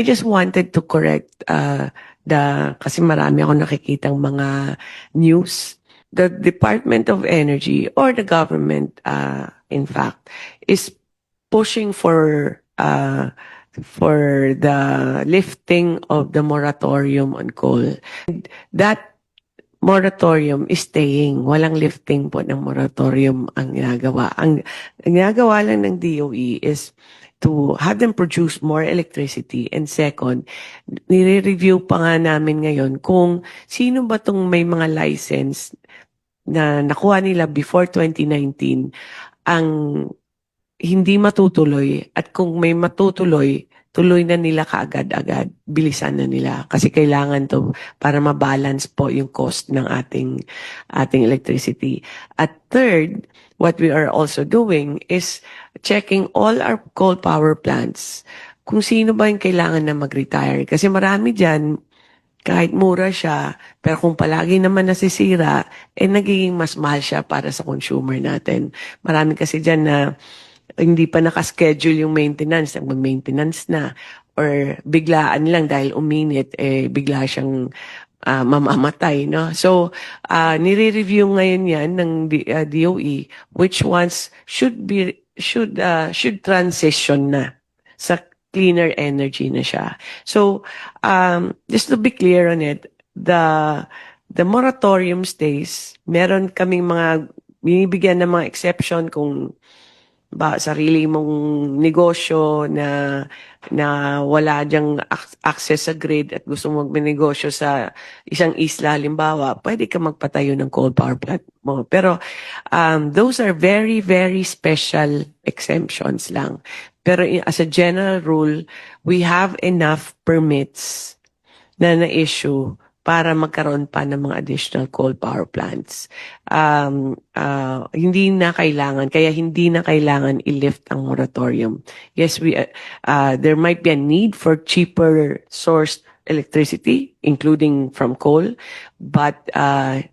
I just wanted to correct kasi marami ako nakikitang mga news. The Department of Energy or the government, in fact, is pushing for the lifting of the moratorium on coal. That moratorium is staying. Walang lifting po ng moratorium ang ginagawa. Ang ginagawa lang ng DOE is to have them produce more electricity. And second, nire-review pa nga namin ngayon kung sino ba tong may mga license na nakuha nila before 2019 ang hindi matutuloy, at kung may matutuloy, tuloy na nila kaagad-agad, bilisan na nila kasi kailangan to para ma-balance po yung cost ng ating electricity. At third, what we are also doing is checking all our coal power plants kung sino ba yung kailangan na mag-retire. Kasi marami dyan, kahit mura siya, pero kung palagi naman nasisira, nagiging mas mahal siya para sa consumer natin. Marami kasi dyan na hindi pa nakaschedule yung maintenance, mag-maintenance na, or biglaan lang dahil uminit, bigla siyang mamamatay, no? So, nire-review ngayon yan ng DOE, which ones should transition na sa cleaner energy na siya. So, just to be clear on it, the moratorium stays. Meron kaming mga binibigyan ng mga exception kung sarili mong negosyo na wala diyang access sa grid at gusto mong magnegosyo sa isang isla, halimbawa, pwede ka magpatayo ng coal power plant mo. Pero those are very, very special exemptions lang. Pero as a general rule, we have enough permits na na-issue para magkaroon pa ng mga additional coal power plants. Hindi na kailangan i-lift ang moratorium. Yes, there might be a need for cheaper sourced electricity, including from coal, but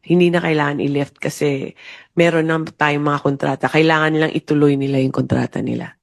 hindi na kailangan i-lift kasi meron na tayong mga kontrata. Kailangan lang ituloy nila yung kontrata nila.